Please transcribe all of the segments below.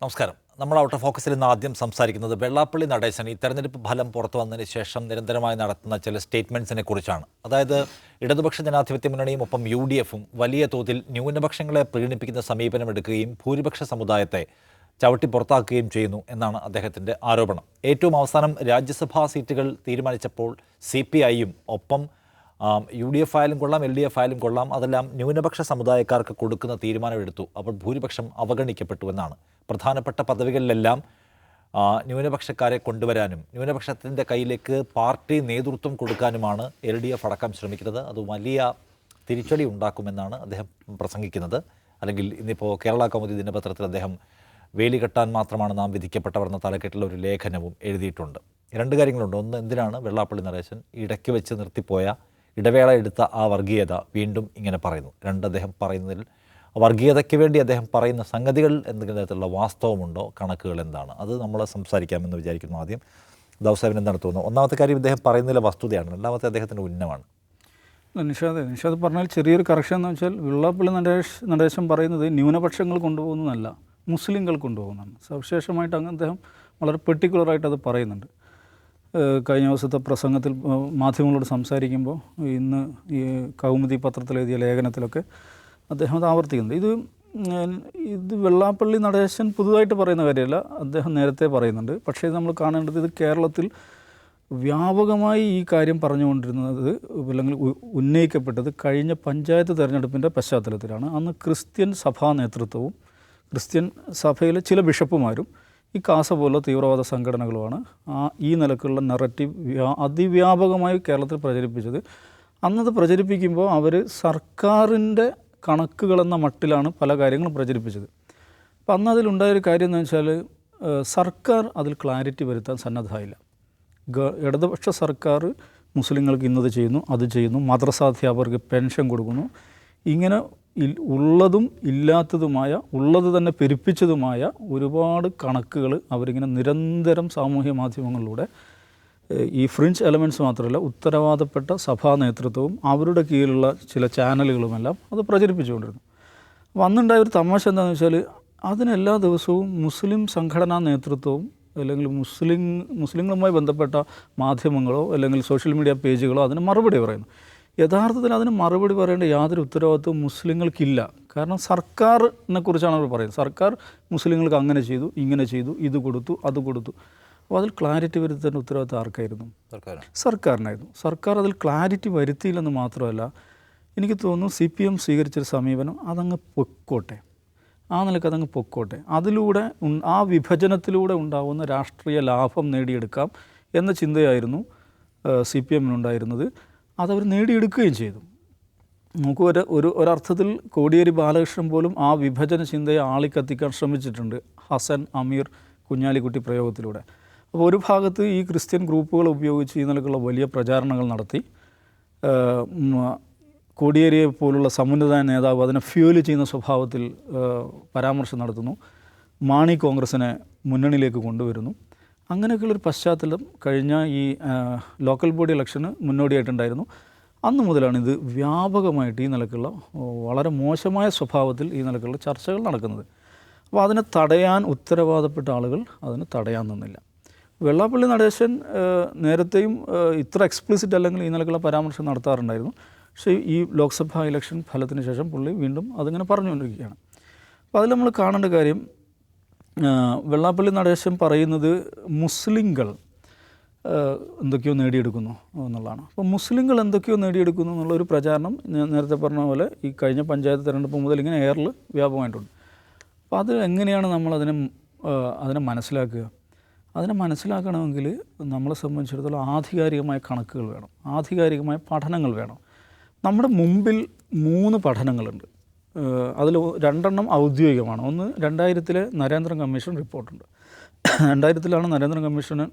നമസ്കാരം. നമ്മൾ out of ഫോക്കസിൽ നിന്ന് ആദ്യം സംസാരിക്കുന്നത് വെള്ളാപ്പള്ളി നടേശൻ ഈ തെരഞ്ഞെടുപ്പ് ഫലം പുറത്തു വന്നതിന് ശേഷം നിരന്തരമായി നടത്തുന്ന ചില സ്റ്റേറ്റ്മെൻറ്റ്സിനെ കുറിച്ചാണ്. അതായത് ഇടതുപക്ഷ ജനാധിപത്യ മുന്നണിയും ഒപ്പം UDFും വലിയ തോതിൽ ന്യൂനപക്ഷങ്ങളെ പ്രീണിപ്പിക്കുന്ന സമീപനമെടുക്കുകയും ഭൂരിപക്ഷ സമുദായത്തെ ചവിട്ടി പുറത്താക്കുകയും ചെയ്യുന്നു എന്നാണ് അദ്ദേഹത്തിൻ്റെ ആരോപണം. ഏറ്റവും അവസാനം രാജ്യസഭാ സീറ്റുകൾ തീരുമാനിച്ചപ്പോൾ CPIയും ഒപ്പം UDF ആയാലും കൊള്ളാം LDF ആയാലും കൊള്ളാം അതെല്ലാം ന്യൂനപക്ഷ സമുദായക്കാർക്ക് കൊടുക്കുന്ന തീരുമാനമെടുത്തു. അപ്പോൾ ഭൂരിപക്ഷം അവഗണിക്കപ്പെട്ടു എന്നാണ്. പ്രധാനപ്പെട്ട പദവികളിലെല്ലാം ന്യൂനപക്ഷക്കാരെ കൊണ്ടുവരാനും ന്യൂനപക്ഷത്തിൻ്റെ കയ്യിലേക്ക് പാർട്ടി നേതൃത്വം കൊടുക്കാനുമാണ് LDF അടക്കം ശ്രമിക്കുന്നത്. അത് വലിയ തിരിച്ചടി ഉണ്ടാക്കുമെന്നാണ് അദ്ദേഹം പ്രസംഗിക്കുന്നത്. അല്ലെങ്കിൽ ഇന്നിപ്പോൾ കേരള കൗമുദി ദിനപത്രത്തിൽ അദ്ദേഹം വേലി കെട്ടാൻ മാത്രമാണ് നാം വിധിക്കപ്പെട്ടവർ എന്ന തലക്കെട്ടിലുള്ള ഒരു ലേഖനവും എഴുതിയിട്ടുണ്ട്. രണ്ട് കാര്യങ്ങളുണ്ട്. ഒന്ന്, എന്തിനാണ് വെള്ളാപ്പള്ളി നടേശൻ ഇടയ്ക്ക് വെച്ച് നിർത്തിപ്പോയ ഇടവേള എടുത്ത ആ വർഗീയത വീണ്ടും ഇങ്ങനെ പറയുന്നു? രണ്ട്, അദ്ദേഹം പറയുന്നതിൽ വർഗീയതയ്ക്ക് വേണ്ടി അദ്ദേഹം പറയുന്ന സംഗതികൾ എന്തെങ്കിലും തരത്തിലുള്ള വാസ്തവമുണ്ടോ, കണക്കുകൾ എന്താണ്? അത് നമ്മൾ സംസാരിക്കാമെന്ന് വിചാരിക്കുന്നു. ആദ്യം ദാവൂദ് എന്താണ് തോന്നുന്നത്? ഒന്നാമത്തെ കാര്യം ഇദ്ദേഹം പറയുന്നതിലെ വസ്തുതയാണ്, രണ്ടാമത്തെ അദ്ദേഹത്തിൻ്റെ ഉന്നമാണ്. നിഷാദ് പറഞ്ഞാൽ ചെറിയൊരു കറക്ഷൻ എന്ന് വെച്ചാൽ വെള്ളാപ്പള്ളി നടേശൻ പറയുന്നത് ന്യൂനപക്ഷങ്ങൾ കൊണ്ടുപോകുന്നതല്ല, മുസ്ലിങ്ങൾ കൊണ്ടുപോകുന്നതാണ്. സവിശേഷമായിട്ട് അങ്ങ് അദ്ദേഹം വളരെ പെർട്ടിക്കുലറായിട്ട് അത് പറയുന്നുണ്ട്. കഴിഞ്ഞ ദിവസത്തെ പ്രസംഗത്തിൽ മാധ്യമങ്ങളോട് സംസാരിക്കുമ്പോൾ ഇന്ന് ഈ കൗമുദി പത്രത്തിലെഴുതിയ ലേഖനത്തിലൊക്കെ അദ്ദേഹം അത് ആവർത്തിക്കുന്നുണ്ട്. ഇത് വെള്ളാപ്പള്ളി നടേശൻ പുതുതായിട്ട് പറയുന്ന കാര്യമല്ല, അദ്ദേഹം നേരത്തെ പറയുന്നുണ്ട്. പക്ഷേ നമ്മൾ കാണേണ്ടത് ഇത് കേരളത്തിൽ വ്യാപകമായി ഈ കാര്യം പറഞ്ഞുകൊണ്ടിരുന്നത് അല്ലെങ്കിൽ ഉന്നയിക്കപ്പെട്ടത് കഴിഞ്ഞ പഞ്ചായത്ത് തെരഞ്ഞെടുപ്പിൻ്റെ പശ്ചാത്തലത്തിലാണ്. അന്ന് ക്രിസ്ത്യൻ സഭാ നേതൃത്വവും ക്രിസ്ത്യൻ സഭയിലെ ചില ബിഷപ്പുമാരും ഈ കാസ പോലെ തീവ്രവാദ സംഘടനകളുമാണ് ഈ നിലക്കുള്ള നറേറ്റീവ് അതിവ്യാപകമായി കേരളത്തിൽ പ്രചരിപ്പിച്ചത്. അന്നത് പ്രചരിപ്പിക്കുമ്പോൾ അവർ സർക്കാരിൻ്റെ കണക്കുകളെന്ന മട്ടിലാണ് പല കാര്യങ്ങളും പ്രചരിപ്പിച്ചത്. അപ്പം അന്ന് അതിലുണ്ടായൊരു കാര്യം എന്ന് വെച്ചാൽ സർക്കാർ അതിൽ ക്ലാരിറ്റി വരുത്താൻ സന്നദ്ധമായില്ല. ഇടതുപക്ഷ സർക്കാർ മുസ്ലിങ്ങൾക്ക് ഇന്നത് ചെയ്യുന്നു, അത് ചെയ്യുന്നു, മദ്രസാധ്യാപകർക്ക് പെൻഷൻ കൊടുക്കുന്നു, ഇങ്ങനെ ഉള്ളതും ഇല്ലാത്തതുമായ ഉള്ളത് തന്നെ പെരുപ്പിച്ചതുമായ ഒരുപാട് കണക്കുകൾ അവരിങ്ങനെ നിരന്തരം സാമൂഹ്യ മാധ്യമങ്ങളിലൂടെ ഈ ഫ്രിഞ്ച് എലമെൻറ്റ്സ് മാത്രമല്ല ഉത്തരവാദപ്പെട്ട സഭാ നേതൃത്വവും അവരുടെ കീഴിലുള്ള ചില ചാനലുകളുമെല്ലാം അത് പ്രചരിപ്പിച്ചുകൊണ്ടിരുന്നു. അപ്പോൾ അന്നുണ്ടായ ഒരു തമാശ എന്താണെന്ന് വെച്ചാൽ അതിനെല്ലാ ദിവസവും മുസ്ലിം സംഘടനാ നേതൃത്വവും അല്ലെങ്കിൽ മുസ്ലിങ്ങളുമായി ബന്ധപ്പെട്ട മാധ്യമങ്ങളോ അല്ലെങ്കിൽ സോഷ്യൽ മീഡിയ പേജുകളോ അതിന് മറുപടി പറയുന്നു. യഥാർത്ഥത്തിൽ അതിന് മറുപടി പറയേണ്ട യാതൊരു ഉത്തരവാദിത്വവും മുസ്ലിങ്ങൾക്കില്ല. കാരണം സർക്കാരിനെ കുറിച്ചാണ് അവർ പറയുന്നത്. സർക്കാർ മുസ്ലിങ്ങൾക്ക് അങ്ങനെ ചെയ്തു, ഇങ്ങനെ ചെയ്തു, ഇത് കൊടുത്തു, അത് കൊടുത്തു. അപ്പോൾ അതിൽ ക്ലാരിറ്റി വരുത്തേണ്ട ഉത്തരവാദിത്വം ആർക്കായിരുന്നു? സർക്കാരിനായിരുന്നു. സർക്കാർ അതിൽ ക്ലാരിറ്റി വരുത്തിയില്ലെന്ന് മാത്രമല്ല, എനിക്ക് തോന്നുന്നു CPM സ്വീകരിച്ചൊരു സമീപനം അതങ്ങ് പൊക്കോട്ടെ, ആ നിലക്ക് അതങ്ങ് പൊക്കോട്ടെ, അതിലൂടെ ആ വിഭജനത്തിലൂടെ ഉണ്ടാകുന്ന രാഷ്ട്രീയ ലാഭം നേടിയെടുക്കാം എന്ന ചിന്തയായിരുന്നു CPMനുണ്ടായിരുന്നത്. അതവർ നേടിയെടുക്കുകയും ചെയ്തു. നമുക്ക് ഒരർത്ഥത്തിൽ കോടിയേരി ബാലകൃഷ്ണൻ പോലും ആ വിഭജന ചിന്തയെ ആളിക്കത്തിക്കാൻ ശ്രമിച്ചിട്ടുണ്ട് ഹസൻ, അമീർ, കുഞ്ഞാലിക്കുട്ടി പ്രയോഗത്തിലൂടെ. അപ്പോൾ ഒരു ഭാഗത്ത് ഈ ക്രിസ്ത്യൻ ഗ്രൂപ്പുകൾ ഉപയോഗിച്ച് ഈ നിലക്കുള്ള വലിയ പ്രചാരണങ്ങൾ നടത്തി കോടിയേരിയെ പോലുള്ള സമുന്നത നേതാവ് അതിനെ ഫ്യൂല് ചെയ്യുന്ന സ്വഭാവത്തിൽ പരാമർശം നടത്തുന്നു, മാണി കോൺഗ്രസിനെ മുന്നണിയിലേക്ക് കൊണ്ടുവരുന്നു. അങ്ങനെയൊക്കെയുള്ളൊരു പശ്ചാത്തലം കഴിഞ്ഞ ഈ ലോക്കൽ ബോഡി ഇലക്ഷന് മുന്നോടിയായിട്ടുണ്ടായിരുന്നു. അന്ന് മുതലാണ് ഇത് വ്യാപകമായിട്ട് ഈ നിലക്കുള്ള വളരെ മോശമായ സ്വഭാവത്തിൽ ഈ നിലക്കുള്ള ചർച്ചകൾ നടക്കുന്നത്. അപ്പോൾ അതിനെ തടയാൻ ഉത്തരവാദപ്പെട്ട ആളുകൾ അതിനെ തടയാൻ നിന്നില്ല. വെള്ളാപ്പള്ളി നടേശൻ നേരത്തെയും ഇത്ര എക്സ്പ്ലിസിറ്റ് അല്ലെങ്കിൽ ഈ നിലക്കുള്ള പരാമർശം നടത്താറുണ്ടായിരുന്നു. പക്ഷേ ഈ ലോക്സഭാ ഇലക്ഷൻ ഫലത്തിന് ശേഷം പുള്ളി വീണ്ടും അതിങ്ങനെ പറഞ്ഞുകൊണ്ടിരിക്കുകയാണ്. അപ്പോൾ അതിൽ നമ്മൾ കാണേണ്ട കാര്യം, വെള്ളാപ്പള്ളി നടേശൻ പറയുന്നത് മുസ്ലിങ്ങൾ എന്തൊക്കെയോ നേടിയെടുക്കുന്നു എന്നുള്ളതാണ്. അപ്പോൾ മുസ്ലിങ്ങൾ എന്തൊക്കെയോ നേടിയെടുക്കുന്നു എന്നുള്ളൊരു പ്രചാരണം ഞാൻ നേരത്തെ പറഞ്ഞ പോലെ ഈ കഴിഞ്ഞ പഞ്ചായത്ത് തിരഞ്ഞെടുപ്പ് മുതൽ ഇങ്ങനെ എയറിൽ വ്യാപകമായിട്ടുണ്ട്. അപ്പോൾ അത് എങ്ങനെയാണ് അതിനെ മനസ്സിലാക്കുക? അതിനെ മനസ്സിലാക്കണമെങ്കിൽ നമ്മളെ സംബന്ധിച്ചിടത്തോളം ആധികാരികമായ കണക്കുകൾ വേണം, ആധികാരികമായ പഠനങ്ങൾ വേണം. നമ്മുടെ മുമ്പിൽ 3 പഠനങ്ങളുണ്ട്. അതിൽ 2 ഔദ്യോഗികമാണ്. ഒന്ന് 2000 നരേന്ദ്രൻ കമ്മീഷൻ റിപ്പോർട്ടുണ്ട്. 2000 നരേന്ദ്രൻ കമ്മീഷന്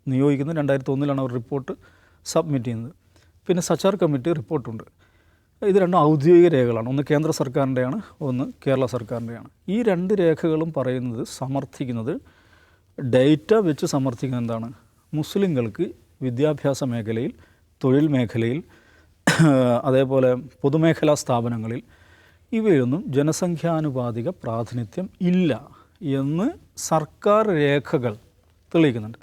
നിയോഗിക്കുന്നത്, 2001 അവർ റിപ്പോർട്ട് സബ്മിറ്റ് ചെയ്യുന്നത്. പിന്നെ സച്ചാർ കമ്മിറ്റി റിപ്പോർട്ടുണ്ട്. ഇത് 2 ഔദ്യോഗിക രേഖകളാണ്. ഒന്ന് കേന്ദ്ര സർക്കാരിൻ്റെയാണ്, ഒന്ന് കേരള സർക്കാരിൻ്റെയാണ്. ഈ 2 രേഖകളും സമർത്ഥിക്കുന്നത് ഡേറ്റ വെച്ച് സമർത്ഥിക്കുന്നത് എന്താണ്? മുസ്ലിങ്ങൾക്ക് വിദ്യാഭ്യാസ മേഖലയിൽ തൊഴിൽ മേഖലയിൽ, അതേപോലെ പൊതുമേഖലാ സ്ഥാപനങ്ങളിൽ ഇവയൊന്നും ജനസംഖ്യാനുപാതിക പ്രാതിനിധ്യം ഇല്ല എന്ന് സർക്കാർ രേഖകൾ തെളിയിക്കുന്നുണ്ട്.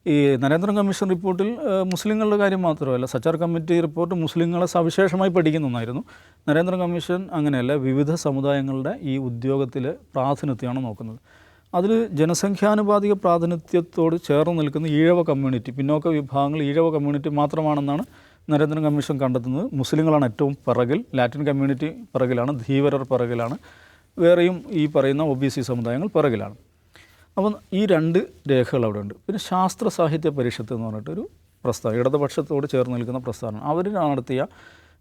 ഈ നരേന്ദ്രൻ കമ്മീഷൻ റിപ്പോർട്ടിൽ മുസ്ലിങ്ങളുടെ കാര്യം മാത്രമല്ല, സച്ചാർ കമ്മിറ്റി റിപ്പോർട്ട് മുസ്ലിങ്ങളെ സവിശേഷമായി പഠിക്കുന്ന ഒന്നായിരുന്നു. നരേന്ദ്രൻ കമ്മീഷൻ അങ്ങനെയല്ല, വിവിധ സമുദായങ്ങളുടെ ഈ ഉദ്യോഗത്തിലെ പ്രാതിനിധ്യമാണ് നോക്കുന്നത്. അതിൽ ജനസംഖ്യാനുപാതിക പ്രാതിനിധ്യത്തോട് ചേർന്ന് നിൽക്കുന്ന ഈഴവ കമ്മ്യൂണിറ്റി, പിന്നോക്ക വിഭാഗങ്ങൾ ഈഴവ കമ്മ്യൂണിറ്റി മാത്രമാണെന്നാണ് നരേന്ദ്രൻ കമ്മീഷൻ കണ്ടെത്തുന്നത്. മുസ്ലിങ്ങളാണ് ഏറ്റവും പിറകിൽ, ലാറ്റിൻ കമ്മ്യൂണിറ്റി പിറകിലാണ്, ധീവരർ പിറകിലാണ്, വേറെയും ഈ പറയുന്ന OBC സമുദായങ്ങൾ പിറകിലാണ്. അപ്പം ഈ രണ്ട് രേഖകൾ അവിടെ ഉണ്ട്. പിന്നെ ശാസ്ത്ര സാഹിത്യ പരിഷത്ത് എന്ന് പറഞ്ഞിട്ടൊരു പ്രസ്ഥാനം, ഇടതുപക്ഷത്തോട് ചേർന്ന് നിൽക്കുന്ന പ്രസ്ഥാനം, അവർ നടത്തിയ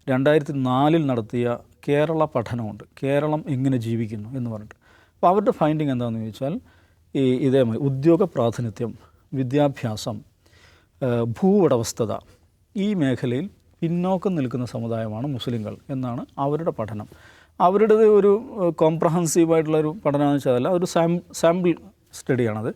2004 നടത്തിയ കേരള പഠനമുണ്ട്, കേരളം എങ്ങനെ ജീവിക്കുന്നു എന്ന് പറഞ്ഞിട്ട്. അപ്പോൾ അവരുടെ ഫൈൻഡിങ് എന്താണെന്ന് ചോദിച്ചാൽ ഇതേമാതിരി ഉദ്യോഗ പ്രാതിനിധ്യം, വിദ്യാഭ്യാസം, ഭൂവുടമസ്ഥത, ഈ മേഖലയിൽ പിന്നോക്കം നിൽക്കുന്ന സമുദായമാണ് മുസ്ലിങ്ങൾ എന്നാണ് അവരുടെ പഠനം. അവരുടേത് ഒരു കോംപ്രഹെൻസീവായിട്ടുള്ളൊരു പഠനമെന്ന് വെച്ചാൽ ഒരു സാമ്പിൾ സ്റ്റഡിയാണത്.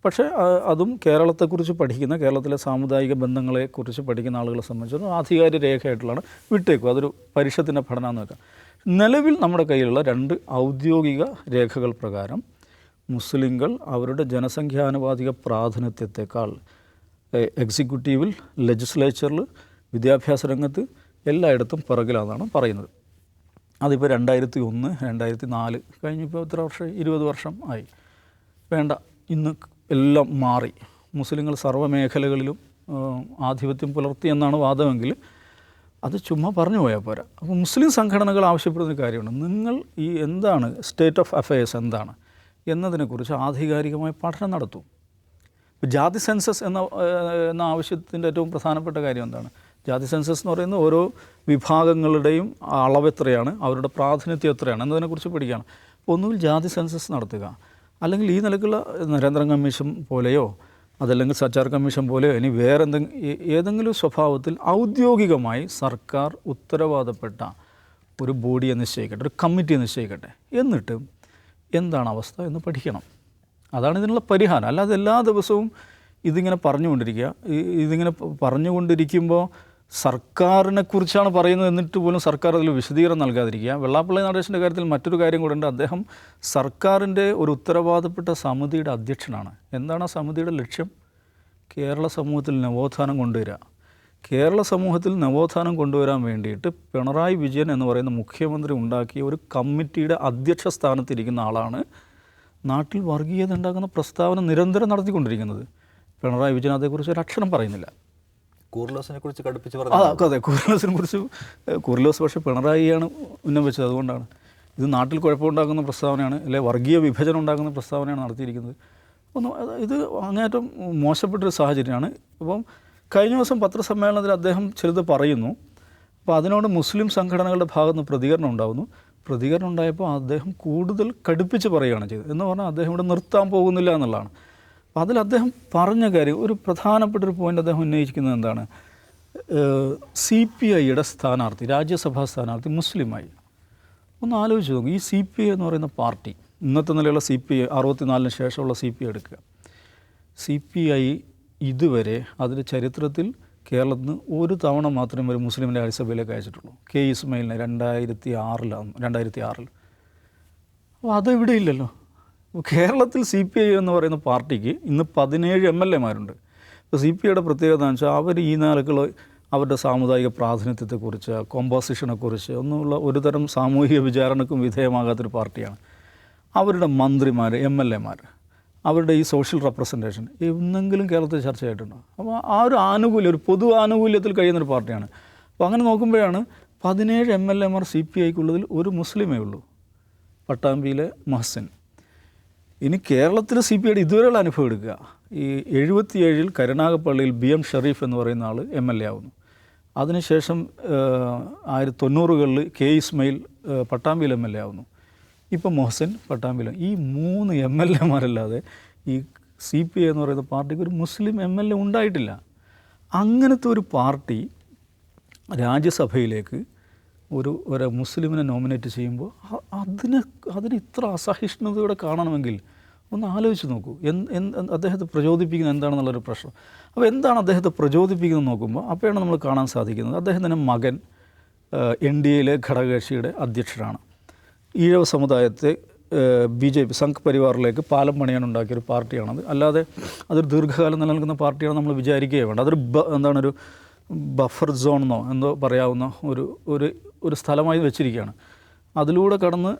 പക്ഷേ അതും കേരളത്തെക്കുറിച്ച് പഠിക്കുന്ന, കേരളത്തിലെ സാമുദായിക ബന്ധങ്ങളെക്കുറിച്ച് പഠിക്കുന്ന ആളുകളെ സംബന്ധിച്ചിടത്തോളം ആധികാരിക രേഖയായിട്ടുള്ളതാണ്, വിട്ടേക്കും, അതൊരു പരിഷത്തിൻ്റെ പഠനമെന്ന് വെക്കാം. നിലവിൽ നമ്മുടെ കയ്യിലുള്ള 2 ഔദ്യോഗിക രേഖകൾ പ്രകാരം മുസ്ലിങ്ങൾ അവരുടെ ജനസംഖ്യാനുപാതിക പ്രാതിനിധ്യത്തെക്കാൾ എക്സിക്യൂട്ടീവിൽ, ലെജിസ്ലേച്ചറിൽ, വിദ്യാഭ്യാസ രംഗത്ത് എല്ലായിടത്തും പിറകിലാണെന്നാണ് പറയുന്നത്. അതിപ്പോൾ 2001, 2004 കഴിഞ്ഞിപ്പോൾ എത്ര വർഷം, 20 വർഷം ആയി. വേണ്ട, ഇന്ന് എല്ലാം മാറി, മുസ്ലിങ്ങൾ സർവ്വമേഖലകളിലും ആധിപത്യം പുലർത്തി എന്നാണ് വാദമെങ്കിൽ അത് ചുമ്മാ പറഞ്ഞു പോയാൽ പോരാ. അപ്പോൾ മുസ്ലിം സംഘടനകൾ ആവശ്യപ്പെടുന്ന കാര്യമാണ്, നിങ്ങൾ ഈ എന്താണ് സ്റ്റേറ്റ് ഓഫ് അഫയേഴ്സ് എന്താണ് എന്നതിനെക്കുറിച്ച് ആധികാരികമായ പഠനം നടത്തും. ഇപ്പോൾ ജാതി സെൻസസ് എന്ന ആവശ്യത്തിൻ്റെ ഏറ്റവും പ്രധാനപ്പെട്ട കാര്യം എന്താണ്? ജാതി സെൻസസ് എന്ന് പറയുന്നത് ഓരോ വിഭാഗങ്ങളുടെയും അളവ് എത്രയാണ്, അവരുടെ പ്രാതിനിധ്യം എത്രയാണ് എന്നതിനെക്കുറിച്ച് പഠിക്കുകയാണ്. അപ്പോൾ ഒന്നുകിൽ ജാതി സെൻസസ് നടത്തുക, അല്ലെങ്കിൽ ഈ നിലക്കുള്ള നരേന്ദ്രൻ കമ്മീഷൻ പോലെയോ അതല്ലെങ്കിൽ സച്ചാർ കമ്മീഷൻ പോലെയോ ഇനി വേറെ ഏതെങ്കിലും സ്വഭാവത്തിൽ ഔദ്യോഗികമായി സർക്കാർ ഉത്തരവാദപ്പെട്ട ഒരു ബോഡിയെ നിശ്ചയിക്കട്ടെ, ഒരു കമ്മിറ്റിയെ നിശ്ചയിക്കട്ടെ, എന്നിട്ട് എന്താണ് അവസ്ഥ എന്ന് പഠിക്കണം. അതാണ് ഇതിനുള്ള പരിഹാരം. അല്ലാതെ എല്ലാ ദിവസവും ഇതിങ്ങനെ പറഞ്ഞുകൊണ്ടിരിക്കുമ്പോൾ സർക്കാരിനെക്കുറിച്ചാണ് പറയുന്നത് എന്നിട്ട് പോലും സർക്കാർ അതിൽ വിശദീകരണം നൽകാതിരിക്കുക. വെള്ളാപ്പള്ളി നടേശൻ്റെ കാര്യത്തിൽ മറ്റൊരു കാര്യം കൂടെ ഉണ്ട്. അദ്ദേഹം സർക്കാരിൻ്റെ ഒരു ഉത്തരവാദപ്പെട്ട സമിതിയുടെ അധ്യക്ഷനാണ്. എന്താണ് ആ സമിതിയുടെ ലക്ഷ്യം? കേരള സമൂഹത്തിൽ നവോത്ഥാനം കൊണ്ടുവരിക. കേരള സമൂഹത്തിൽ നവോത്ഥാനം കൊണ്ടുവരാൻ വേണ്ടിയിട്ട് പിണറായി വിജയൻ എന്ന് പറയുന്ന മുഖ്യമന്ത്രി ഉണ്ടാക്കിയ ഒരു കമ്മിറ്റിയുടെ അധ്യക്ഷ സ്ഥാനത്തിരിക്കുന്ന ആളാണ് നാട്ടിൽ വർഗീയത ഉണ്ടാക്കുന്ന പ്രസ്താവന നിരന്തരം നടത്തിക്കൊണ്ടിരിക്കുന്നത്. പിണറായി വിജയൻ അതേക്കുറിച്ച് ഒരു അക്ഷരം പറയുന്നില്ല. കൂർലോസിനെ കുറിച്ച് കടുപ്പിച്ച് അതെ, കൂർലോസിനെ കുറിച്ച് കൂർലോസ് പക്ഷേ പിണറായിയാണ് ഉന്നം വെച്ചത്. അതുകൊണ്ടാണ് ഇത് നാട്ടിൽ കുഴപ്പമുണ്ടാക്കുന്ന പ്രസ്താവനയാണ്, അല്ലെ വർഗീയ വിഭജനം ഉണ്ടാക്കുന്ന പ്രസ്താവനയാണ് നടത്തിയിരിക്കുന്നത്. ഇത് അങ്ങേയറ്റം മോശപ്പെട്ടൊരു സാഹചര്യമാണ്. അപ്പം കഴിഞ്ഞ ദിവസം പത്രസമ്മേളനത്തിൽ അദ്ദേഹം ചിലത് പറയുന്നു. അപ്പോൾ അതിനോട് മുസ്ലിം സംഘടനകളുടെ ഭാഗത്ത് നിന്ന് പ്രതികരണം ഉണ്ടാകുന്നു. പ്രതികരണം ഉണ്ടായപ്പോൾ അദ്ദേഹം കൂടുതൽ കടുപ്പിച്ച് പറയുകയാണ് ചെയ്തത്. എന്ന് പറഞ്ഞാൽ അദ്ദേഹം ഇവിടെ നിർത്താൻ പോകുന്നില്ല എന്നുള്ളതാണ്. അപ്പോൾ അതിൽ അദ്ദേഹം പറഞ്ഞ കാര്യം, ഒരു പ്രധാനപ്പെട്ടൊരു പോയിൻ്റ് അദ്ദേഹം ഉന്നയിക്കുന്നത് എന്താണ്? CPIയുടെ സ്ഥാനാർത്ഥി, രാജ്യസഭാ സ്ഥാനാർത്ഥി മുസ്ലിമായി. ഒന്ന് ആലോചിച്ച് നോക്കും, ഈ CPI എന്ന് പറയുന്ന പാർട്ടി, ഇന്നത്തെ നിലയുള്ള CPI, 64 ശേഷമുള്ള CPI എടുക്കുക. CPI ഇതുവരെ അതിൻ്റെ ചരിത്രത്തിൽ കേരളത്തിൽ നിന്ന് ഒരു തവണ മാത്രമേ ഒരു മുസ്ലിമിൻ്റെ രാജ്യസഭയിലേക്ക് അയച്ചിട്ടുള്ളൂ. K. ഇസ്മായിലിനെ 2006. അപ്പോൾ അതിവിടെ ഇല്ലല്ലോ. കേരളത്തിൽ CPI എന്ന് പറയുന്ന പാർട്ടിക്ക് ഇന്ന് 17 MLA-മാരുണ്ട്. ഇപ്പോൾ CPIയുടെ പ്രത്യേകത എന്ന് വെച്ചാൽ അവർ ഈ നിലക്കുള്ള അവരുടെ സാമുദായിക പ്രാതിനിധ്യത്തെക്കുറിച്ച്, കോമ്പോസിഷനെക്കുറിച്ച് ഒന്നുമുള്ള ഒരു തരം സാമൂഹിക വിചാരണക്കും വിധേയമാകാത്തൊരു പാർട്ടിയാണ്. അവരുടെ മന്ത്രിമാർ, MLA-മാർ, അവരുടെ ഈ സോഷ്യൽ റെപ്രസെൻറ്റേഷൻ എന്നെങ്കിലും കേരളത്തിൽ ചർച്ചയായിട്ടുണ്ടോ? അപ്പോൾ ആ ഒരു ആനുകൂല്യം, ഒരു പൊതു ആനുകൂല്യത്തിൽ കഴിയുന്നൊരു പാർട്ടിയാണ്. അപ്പോൾ അങ്ങനെ നോക്കുമ്പോഴാണ് 17 MLA-മാർ CPIക്കുള്ളതിൽ ഒരു മുസ്ലിമേ ഉള്ളൂ, പട്ടാമ്പിയിലെ മഹസിൻ. ഇനി കേരളത്തിൽ CPIയുടെ ഇതുവരെയുള്ള അനുഭവം എടുക്കുക. ഈ 77 കരുനാഗപ്പള്ളിയിൽ BM ഷെറീഫ് എന്ന് പറയുന്ന ആൾ MLA ആവുന്നു. അതിനുശേഷം 1990-കളിൽ K. ഇസ്മായിൽ പട്ടാമ്പിയിൽ MLA ആവുന്നു. ഇപ്പം മൊഹസിൻ പട്ടാമ്പിയിൽ. ഈ 3 MLA-മാരല്ലാതെ ഈ CPI എന്ന് പറയുന്ന പാർട്ടിക്ക് ഒരു മുസ്ലിം MLA ഉണ്ടായിട്ടില്ല. അങ്ങനത്തെ ഒരു പാർട്ടി രാജ്യസഭയിലേക്ക് ഒരു മുസ്ലിമിനെ നോമിനേറ്റ് ചെയ്യുമ്പോൾ അതിന് ഇത്ര അസഹിഷ്ണുതയോടെ കാണണമെങ്കിൽ ഒന്ന് ആലോചിച്ച് നോക്കൂ. അദ്ദേഹത്തെ പ്രചോദിപ്പിക്കുന്നത് എന്താണെന്നുള്ളൊരു പ്രശ്നം. അപ്പോൾ എന്താണ് അദ്ദേഹത്തെ പ്രചോദിപ്പിക്കുന്നത് നോക്കുമ്പോൾ അപ്പോഴാണ് നമ്മൾ കാണാൻ സാധിക്കുന്നത് അദ്ദേഹത്തിൻ്റെ മകൻ NDAയിലെ ഘടകകക്ഷിയുടെ അധ്യക്ഷനാണ്. ഈഴവ സമുദായത്തെ BJP സംഘ് പരിവാറിലേക്ക് പാലം പണിയാൻ ഉണ്ടാക്കിയൊരു പാർട്ടിയാണത്. അല്ലാതെ അതൊരു ദീർഘകാലം നിലനിൽക്കുന്ന പാർട്ടിയാണ് നമ്മൾ വിചാരിക്കുകയേ വേണ്ട. അതൊരു എന്താണൊരു ബഫർ സോൺ എന്നോ എന്തോ പറയാവുന്ന ഒരു സ്ഥലമായി വെച്ചിരിക്കുകയാണ്. അതിലൂടെ കടന്ന്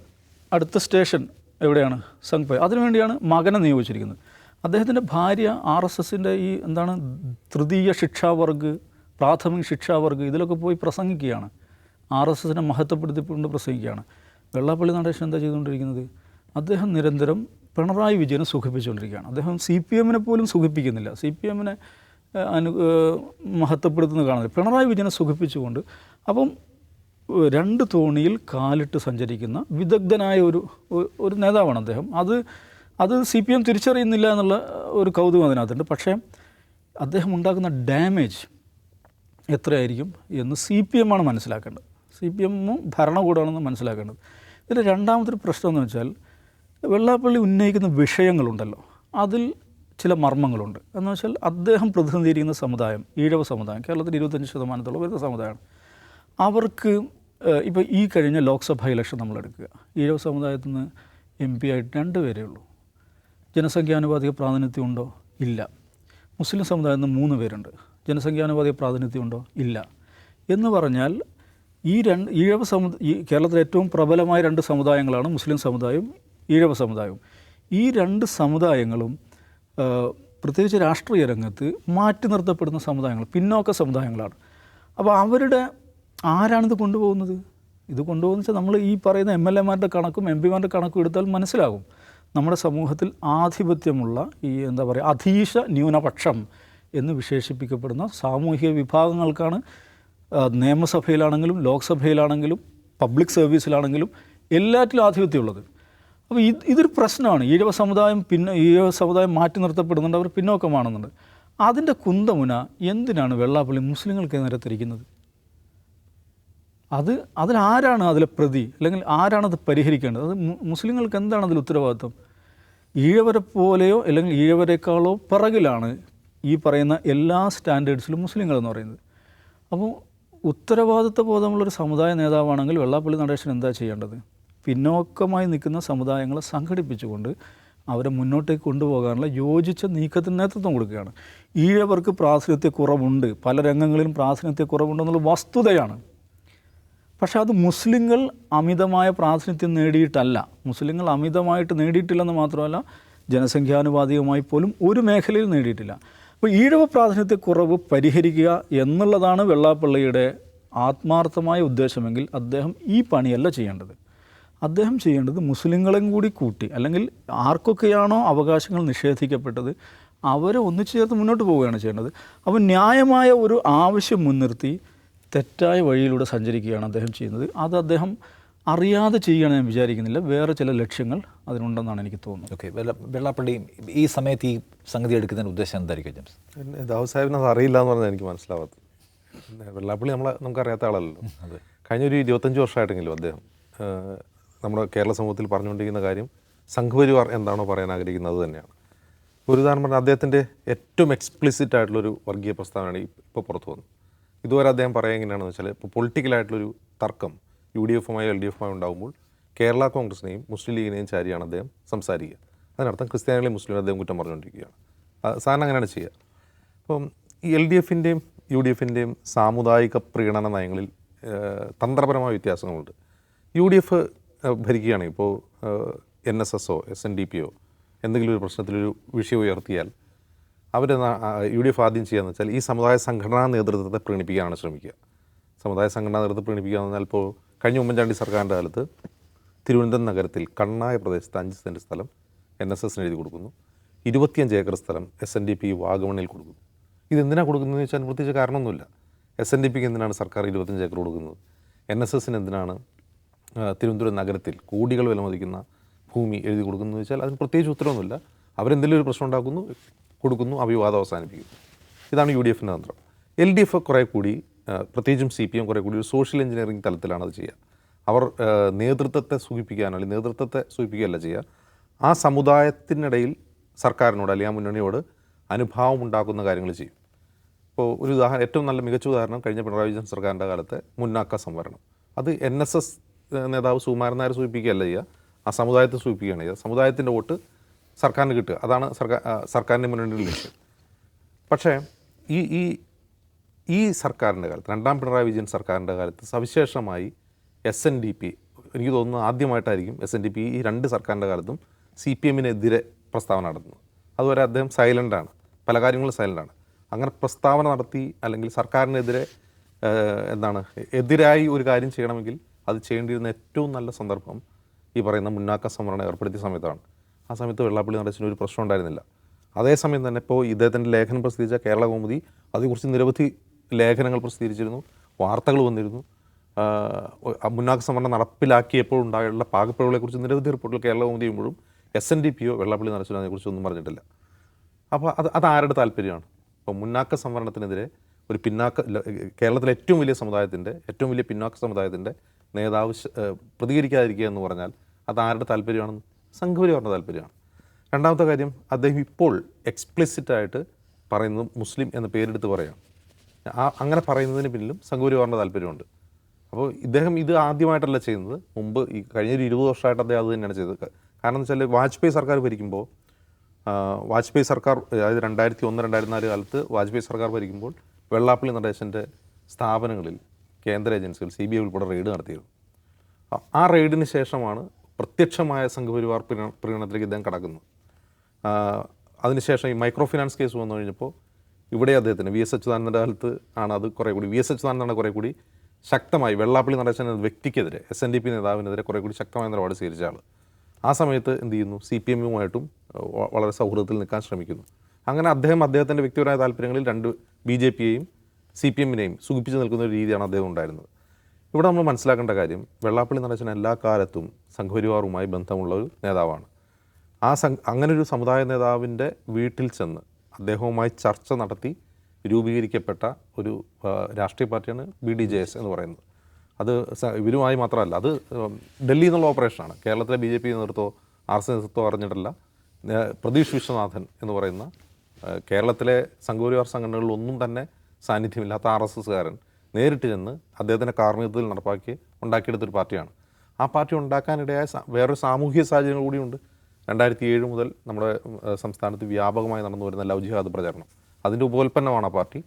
അടുത്ത സ്റ്റേഷൻ എവിടെയാണ്? സംഘ് പരിവാർ. അതിനുവേണ്ടിയാണ് മകനെ നിയോഗിച്ചിരിക്കുന്നത്. അദ്ദേഹത്തിൻ്റെ ഭാര്യ RSSൻ്റെ ഈ എന്താണ് തൃതീയ ശിക്ഷാവർഗ്, പ്രാഥമിക ശിക്ഷാവർഗ് ഇതിലൊക്കെ പോയി പ്രസംഗിക്കുകയാണ്. RSSനെ മഹത്വപ്പെടുത്തിക്കൊണ്ട് പ്രസംഗിക്കുകയാണ്. വെള്ളാപ്പള്ളി നടേശൻ എന്താ ചെയ്തുകൊണ്ടിരിക്കുന്നത്? അദ്ദേഹം നിരന്തരം പിണറായി വിജയനെ സുഖിപ്പിച്ചുകൊണ്ടിരിക്കുകയാണ്. അദ്ദേഹം CPMനെ പോലും സുഖിപ്പിക്കുന്നില്ല. CPMനെ മഹത്വപ്പെടുത്തുന്നത് കാണുന്നില്ല. പിണറായി വിജയനെ സുഖിപ്പിച്ചുകൊണ്ട് അപ്പം രണ്ട് തോണിയിൽ കാലിട്ട് സഞ്ചരിക്കുന്ന വിദഗ്ധനായ ഒരു നേതാവാണ് അദ്ദേഹം. അത് CPM തിരിച്ചറിയുന്നില്ല എന്നുള്ള ഒരു കൗതുകം അതിനകത്തുണ്ട്. പക്ഷേ അദ്ദേഹം ഉണ്ടാക്കുന്ന ഡാമേജ് എത്രയായിരിക്കും എന്ന് CPM ആണ് മനസ്സിലാക്കേണ്ടത്. CPMഉം ഭരണകൂടമാണെന്ന് മനസ്സിലാക്കേണ്ടത്. ഇതിൽ രണ്ടാമതൊരു പ്രശ്നം എന്ന് വെച്ചാൽ വെള്ളാപ്പള്ളി ഉന്നയിക്കുന്ന വിഷയങ്ങളുണ്ടല്ലോ, അതിൽ ചില മർമ്മങ്ങളുണ്ട്. എന്ന് വെച്ചാൽ അദ്ദേഹം പ്രതിനിധീകരിക്കുന്ന സമുദായം, ഈഴവ സമുദായം, കേരളത്തിൽ 25% വരുന്ന സമുദായമാണ്. അവർക്ക് ഇപ്പോൾ ഈ കഴിഞ്ഞ ലോക്സഭാ ഇലക്ഷൻ നമ്മളെടുക്കുക, ഈഴവ സമുദായത്തിൽ നിന്ന് MP ആയിട്ട് 2 പേരേ ഉള്ളൂ. ജനസംഖ്യാനുപാതിക പ്രാതിനിധ്യം ഉണ്ടോ? ഇല്ല. മുസ്ലിം സമുദായത്തിൽ നിന്ന് 3 പേരുണ്ട്. ജനസംഖ്യാനുപാതിക പ്രാതിനിധ്യം ഉണ്ടോ? ഇല്ല. എന്ന് പറഞ്ഞാൽ ഈ കേരളത്തിലെ ഏറ്റവും പ്രബലമായ 2 സമുദായങ്ങളാണ് മുസ്ലിം സമുദായവും ഈഴവ സമുദായവും. ഈ 2 സമുദായങ്ങളും പ്രത്യേകിച്ച് രാഷ്ട്രീയ രംഗത്ത് മാറ്റി നിർത്തപ്പെടുന്ന സമുദായങ്ങൾ, പിന്നോക്ക സമുദായങ്ങളാണ്. അപ്പോൾ ആരാണിത് കൊണ്ടുപോകുന്നത്? ഇത് കൊണ്ടുപോകുന്ന വെച്ചാൽ നമ്മൾ ഈ പറയുന്ന MLAമാരുടെ കണക്കും MP മാരുടെ കണക്കും എടുത്താൽ മനസ്സിലാകും. നമ്മുടെ സമൂഹത്തിൽ ആധിപത്യമുള്ള ഈ എന്താ പറയുക അധീശ ന്യൂനപക്ഷം എന്ന് വിശേഷിപ്പിക്കപ്പെടുന്ന സാമൂഹിക വിഭാഗങ്ങൾക്കാണ് നിയമസഭയിലാണെങ്കിലും ലോക്സഭയിലാണെങ്കിലും പബ്ലിക് സർവീസിലാണെങ്കിലും എല്ലാറ്റിലും ആധിപത്യമുള്ളത്. അപ്പോൾ ഇതൊരു പ്രശ്നമാണ്. ഈഴവ സമുദായം മാറ്റി നിർത്തപ്പെടുന്നുണ്ട്, അവർ പിന്നോക്കമാണെന്നുണ്ട്. അതിൻ്റെ കുന്തമുന എന്തിനാണ് വെള്ളാപ്പള്ളി മുസ്ലിങ്ങൾക്ക് നേരെ തിരിക്കുന്നത്? അതിലാരാണ് അതിലെ പ്രതി, അല്ലെങ്കിൽ ആരാണത് പരിഹരിക്കേണ്ടത്? അത് മുസ്ലിങ്ങൾക്ക് എന്താണ് അതിൽ ഉത്തരവാദിത്വം? ഈഴവരെ പോലെയോ അല്ലെങ്കിൽ ഈഴവരെക്കാളോ പിറകിലാണ് ഈ പറയുന്ന എല്ലാ സ്റ്റാൻഡേർഡ്സിലും മുസ്ലിങ്ങളെന്ന് പറയുന്നത്. അപ്പോൾ ഉത്തരവാദിത്വ ബോധമുള്ളൊരു സമുദായ നേതാവാണെങ്കിൽ വെള്ളാപ്പള്ളി നടേശൻ എന്താ ചെയ്യേണ്ടത്? പിന്നോക്കമായി നിൽക്കുന്ന സമുദായങ്ങളെ സംഘടിപ്പിച്ചുകൊണ്ട് അവരെ മുന്നോട്ടേക്ക് കൊണ്ടുപോകാനുള്ള യോജിച്ച നീക്കത്തിന് നേതൃത്വം കൊടുക്കുകയാണ്. ഈഴവർക്ക് പ്രാതിനിധ്യക്കുറവുണ്ട്, പല രംഗങ്ങളിലും പ്രാതിനിധ്യക്കുറവുണ്ടെന്നുള്ള വസ്തുതയാണ്. പക്ഷേ അത് മുസ്ലിങ്ങൾ അമിതമായ പ്രാതിനിധ്യം നേടിയിട്ടല്ല. മുസ്ലിങ്ങൾ അമിതമായിട്ട് നേടിയിട്ടില്ലെന്ന് മാത്രമല്ല, ജനസംഖ്യാനുപാതികമായി പോലും ഒരു മേഖലയിൽ നേടിയിട്ടില്ല. അപ്പോൾ ഈഴവ പ്രാതിനിധ്യക്കുറവ് പരിഹരിക്കുക എന്നുള്ളതാണ് വെള്ളാപ്പള്ളിയുടെ ആത്മാർത്ഥമായ ഉദ്ദേശമെങ്കിൽ അദ്ദേഹം ഈ പണിയല്ല ചെയ്യേണ്ടത്. അദ്ദേഹം ചെയ്യേണ്ടത് മുസ്ലിങ്ങളെയും കൂടി കൂട്ടി, അല്ലെങ്കിൽ ആർക്കൊക്കെയാണോ അവകാശങ്ങൾ നിഷേധിക്കപ്പെട്ടത് അവരെ ഒന്നിച്ചു ചേർത്ത് മുന്നോട്ട് പോവുകയാണ് ചെയ്യേണ്ടത്. അപ്പോൾ ന്യായമായ ഒരു ആവശ്യം മുൻനിർത്തി തെറ്റായ വഴിയിലൂടെ സഞ്ചരിക്കുകയാണ് അദ്ദേഹം ചെയ്യുന്നത്. അത് അദ്ദേഹം അറിയാതെ ചെയ്യുകയാണ് ഞാൻ വിചാരിക്കുന്നില്ല. വേറെ ചില ലക്ഷ്യങ്ങൾ അതിനുണ്ടെന്നാണ് എനിക്ക് തോന്നുന്നത്. ഓക്കെ, വെള്ളാപ്പള്ളി ഈ സമയത്ത് ഈ സംഗതി എടുക്കുന്നതിന് ഉദ്ദേശം എന്തായിരിക്കും ജെയിംസ്? ദാവൂദ് സാഹിബിന് അത് അറിയില്ല എന്ന് പറഞ്ഞാൽ എനിക്ക് മനസ്സിലാവാത്തത്. വെള്ളാപ്പള്ളി നമുക്കറിയാത്ത ആളല്ലല്ലോ. കഴിഞ്ഞൊരു 25 വർഷമായിട്ടെങ്കിലും അദ്ദേഹം നമ്മുടെ കേരള സമൂഹത്തിൽ പറഞ്ഞുകൊണ്ടിരിക്കുന്ന കാര്യം സംഘ് പരിവാർ എന്താണോ പറയാൻ ആഗ്രഹിക്കുന്നത് അത് തന്നെയാണ്. ഒരു ഉദാഹരണം പറഞ്ഞാൽ അദ്ദേഹത്തിൻ്റെ ഏറ്റവും എക്സ്പ്ലിസിറ്റ് ആയിട്ടുള്ളൊരു വർഗീയ പ്രസ്താവനയാണ് ഇപ്പോൾ പുറത്തു വന്നത്. ഇതുവരെ അദ്ദേഹം പറയുക എങ്ങനെയാണെന്ന് വെച്ചാൽ, ഇപ്പോൾ പൊളിറ്റിക്കലായിട്ടുള്ളൊരു തർക്കം UDFുമായോ LDFുമായോ ഉണ്ടാകുമ്പോൾ കേരള കോൺഗ്രസിനെയും മുസ്ലിം ലീഗിനെയും ചാരിയാണ് അദ്ദേഹം സംസാരിക്കുക. അതിനർത്ഥം ക്രിസ്ത്യാനികളെയും മുസ്ലിങ്ങളെയും അദ്ദേഹം കുറ്റം പറഞ്ഞുകൊണ്ടിരിക്കുകയാണ്. സാധാരണ അങ്ങനെയാണ് ചെയ്യുക. അപ്പം ഈ LDFിൻ്റെയും UDFിൻ്റെയും സാമുദായിക പ്രീണന നയങ്ങളിൽ തന്ത്രപരമായ വ്യത്യാസങ്ങളുണ്ട്. UDF ഭരിക്കുകയാണെങ്കിൽ ഇപ്പോൾ NSSോ SNDPയോ എന്തെങ്കിലും ഒരു പ്രശ്നത്തിലൊരു വിഷയം ഉയർത്തിയാൽ UDF ആദ്യം ചെയ്യുകയെന്ന് വെച്ചാൽ ഈ സമുദായ സംഘടനാ നേതൃത്വത്തെ പ്രീണിപ്പിക്കാനാണ് ശ്രമിക്കുക. സമുദായ സംഘടനാ നേതൃത്വത്തെ പ്രീണിപ്പിക്കുക എന്ന് പറഞ്ഞാൽ, ഇപ്പോൾ കഴിഞ്ഞ ഉമ്മൻചാണ്ടി സർക്കാരിൻ്റെ കാലത്ത് തിരുവനന്തപുരം നഗരത്തിൽ കണ്ണായ പ്രദേശത്ത് 5 സെൻറ്റ് സ്ഥലം NSSന് എഴുതി കൊടുക്കുന്നു. 25 ഏക്കർ സ്ഥലം SNDP വാഗമണിൽ കൊടുക്കുന്നു. ഇതെന്തിനാണ് കൊടുക്കുന്നതെന്ന് വെച്ചാൽ പ്രത്യേകിച്ച് കാരണമൊന്നുമില്ല. SNDPക്ക് എന്തിനാണ് സർക്കാർ 25 ഏക്കർ കൊടുക്കുന്നത്? NSSന് എന്തിനാണ് തിരുവനന്തപുരം നഗരത്തിൽ കോടികൾ വിലമതിക്കുന്ന ഭൂമി എഴുതി കൊടുക്കുന്നതെന്ന് വെച്ചാൽ അതിന് പ്രത്യേകിച്ച് ഉത്തരവൊന്നുമില്ല. അവരെന്തെങ്കിലും ഒരു പ്രശ്നം ഉണ്ടാക്കുന്നു, കൊടുക്കുന്നു, അവിവാദം അവസാനിപ്പിക്കുന്നു. ഇതാണ് UDFിൻ്റെ തന്ത്രം. LDF കുറേ കൂടി, പ്രത്യേകിച്ചും CPM കുറേ കൂടി ഒരു സോഷ്യൽ എഞ്ചിനീയറിംഗ് തലത്തിലാണ് അത് ചെയ്യുക. അവർ നേതൃത്വത്തെ സൂചിപ്പിക്കുകയല്ല ചെയ്യുക, ആ സമുദായത്തിനിടയിൽ സർക്കാരിനോട് അല്ലെങ്കിൽ ആ മുന്നണിയോട് അനുഭാവം ഉണ്ടാക്കുന്ന കാര്യങ്ങൾ ചെയ്യും. ഇപ്പോൾ ഒരു ഉദാഹരണം, ഏറ്റവും നല്ല മികച്ച ഉദാഹരണം കഴിഞ്ഞ പിണറായി വിജയൻ സർക്കാരിൻ്റെ കാലത്തെ മുന്നാക്ക സംവരണം. അത് NSS നേതാവ് സുകുമാരൻ നായർ സൂചിപ്പിക്കുകയല്ല ചെയ്യുക, ആ സമുദായത്തെ സൂചിപ്പിക്കുകയാണ് ചെയ്യുക. സമുദായത്തിൻ്റെ വോട്ട് സർക്കാരിന് കിട്ടുക, അതാണ് സർക്കാരിൻ്റെ മുന്നണിയുടെ ലക്ഷ്യം. പക്ഷേ ഈ സർക്കാരിൻ്റെ കാലത്ത്, രണ്ടാം പിണറായി വിജയൻ സർക്കാരിൻ്റെ കാലത്ത് സവിശേഷമായി SNDP, എനിക്ക് തോന്നുന്നു ആദ്യമായിട്ടായിരിക്കും SNDP ഈ രണ്ട് സർക്കാരിൻ്റെ കാലത്തും CPM-നെതിരെ പ്രസ്താവന നടത്തുന്നത്. അതുവരെ അദ്ദേഹം സൈലൻ്റാണ്, പല കാര്യങ്ങളും സൈലൻ്റാണ്. അങ്ങനെ പ്രസ്താവന നടത്തി അല്ലെങ്കിൽ സർക്കാരിനെതിരെ എതിരായി ഒരു കാര്യം ചെയ്യണമെങ്കിൽ അത് ചെയ്യേണ്ടിയിരുന്ന ഏറ്റവും നല്ല സന്ദർഭം ഈ പറയുന്ന മുന്നാക്ക സംവരണം ഏർപ്പെടുത്തിയ സമയത്താണ്. ആ സമയത്ത് വെള്ളാപ്പള്ളി നടേശന് ഒരു പ്രശ്നം ഉണ്ടായിരുന്നില്ല. അതേസമയം തന്നെ ഇപ്പോൾ ഇദ്ദേഹത്തിൻ്റെ ലേഖനം പ്രസിദ്ധീകരിച്ച കേരള കൗമുദി അതേക്കുറിച്ച് നിരവധി ലേഖനങ്ങൾ പ്രസിദ്ധീകരിച്ചിരുന്നു, വാർത്തകൾ വന്നിരുന്നു. മുന്നാക്ക സംവരണം നടപ്പിലാക്കിയപ്പോൾ ഉണ്ടായുള്ള പാകപ്പിഴകളെക്കുറിച്ച് നിരവധി റിപ്പോർട്ടുകൾ കേരള കൗമുദി ചെയ്യുമ്പോഴും SNDP-യോ വെള്ളാപ്പള്ളി നടേശനോ അതിനെക്കുറിച്ചൊന്നും പറഞ്ഞിട്ടില്ല. അപ്പോൾ അത് ആരുടെ താല്പര്യമാണ്? ഇപ്പോൾ മുന്നാക്ക സംവരണത്തിനെതിരെ ഒരു കേരളത്തിലെ ഏറ്റവും വലിയ സമുദായത്തിൻ്റെ, ഏറ്റവും വലിയ പിന്നാക്ക സമുദായത്തിൻ്റെ നേതാവ് പ്രതികരിക്കാതിരിക്കുക എന്ന് പറഞ്ഞാൽ അത് ആരുടെ താല്പര്യമാണെന്ന്? സംഘപരിവാറിൻ്റെ താല്പര്യമാണ്. രണ്ടാമത്തെ കാര്യം, അദ്ദേഹം ഇപ്പോൾ എക്സ്പ്ലിസിറ്റായിട്ട് പറയുന്നത് മുസ്ലിം എന്ന പേരെടുത്ത് പറയാം. അങ്ങനെ പറയുന്നതിന് പിന്നിലും സംഘപരിവാറിൻ്റെ താല്പര്യമുണ്ട്. അപ്പോൾ ഇദ്ദേഹം ഇത് ആദ്യമായിട്ടല്ല ചെയ്യുന്നത്. മുമ്പ് ഈ കഴിഞ്ഞൊരു 20 വർഷമായിട്ട് അദ്ദേഹം അത് തന്നെയാണ് ചെയ്തത്. കാരണം എന്ന് വെച്ചാൽ വാജ്പേയി സർക്കാർ ഭരിക്കുമ്പോൾ, വാജ്പേയി സർക്കാർ അതായത് 2001-2004 കാലത്ത് വാജ്പേയി സർക്കാർ ഭരിക്കുമ്പോൾ വെള്ളാപ്പള്ളി നടേശൻ്റെ സ്ഥാപനങ്ങളിൽ കേന്ദ്ര ഏജൻസികൾ CBI ഉൾപ്പെടെ റെയ്ഡ് നടത്തിയിരുന്നു. ആ റെയ്ഡിന് ശേഷമാണ് പ്രത്യക്ഷമായ സംഘപരിവാർ പ്രീണനത്തിലേക്ക് ഇദ്ദേഹം കടക്കുന്നത്. അതിനുശേഷം ഈ മൈക്രോ ഫിനാൻസ് കേസ് വന്നു കഴിഞ്ഞപ്പോൾ ഇവിടെ അദ്ദേഹത്തിന് VS അച്യുതാനന്ദൻ്റെ കാലത്ത് ആണ് അത് കുറേ കൂടി, VS അച്യുതാനന്ദനാണ് കുറേ കൂടി ശക്തമായി വെള്ളാപ്പള്ളി നടേശൻ എന്ന വ്യക്തിക്കെതിരെ, SNDP നേതാവിനെതിരെ കുറേ കൂടി ശക്തമായ നിലപാട് സ്വീകരിച്ച ആൾ. ആ സമയത്ത് എന്ത് ചെയ്യുന്നു? CPM-യുമായിട്ടും വളരെ സൗഹൃദത്തിൽ നിൽക്കാൻ ശ്രമിക്കുന്നു. അങ്ങനെ അദ്ദേഹത്തിൻ്റെ വ്യക്തിപരമായ താല്പര്യങ്ങളിൽ രണ്ട് BJP-യെയും CPM-നെയും സുഖിപ്പിച്ച് നിൽക്കുന്ന ഒരു രീതിയാണ് അദ്ദേഹം ഉണ്ടായിരുന്നത്. ഇവിടെ നമ്മൾ മനസ്സിലാക്കേണ്ട കാര്യം, വെള്ളാപ്പള്ളി നടേശൻ എല്ലാ കാലത്തും സംഘപരിവാറുമായി ബന്ധമുള്ള ഒരു നേതാവാണ്. അങ്ങനൊരു സമുദായ നേതാവിൻ്റെ വീട്ടിൽ ചെന്ന് അദ്ദേഹവുമായി ചർച്ച നടത്തി രൂപീകരിക്കപ്പെട്ട ഒരു രാഷ്ട്രീയ പാർട്ടിയാണ് BDJS എന്ന് പറയുന്നത്. അത് ഇവരുമായി മാത്രമല്ല, അത് ഡൽഹിയിൽ നിന്നുള്ള ഓപ്പറേഷനാണ്. കേരളത്തിലെ BJP നേതൃത്വമോ RS നേതൃത്വമോ അറിഞ്ഞിട്ടില്ല. പ്രതീഷ് വിശ്വനാഥൻ എന്ന് പറയുന്ന കേരളത്തിലെ സംഘപരിവാർ സംഘടനകളിലൊന്നും തന്നെ സാന്നിധ്യമില്ലാത്ത RSSകാരൻ നേരിട്ട് ചെന്ന് അദ്ദേഹത്തിൻ്റെ കാർമ്മികത്വത്തിൽ ഉണ്ടാക്കിയെടുത്തൊരു പാർട്ടിയാണ്. ആ പാർട്ടി ഉണ്ടാക്കാനിടയായ വേറൊരു സാമൂഹിക സാഹചര്യങ്ങൾ കൂടിയുണ്ട്. 2007 മുതൽ നമ്മുടെ സംസ്ഥാനത്ത് വ്യാപകമായി നടന്നു വരുന്ന ലവ് ജിഹാദ് പ്രചാരണം, അതിൻ്റെ ഉപോൽപ്പന്നമാണ് ആ പാർട്ടി.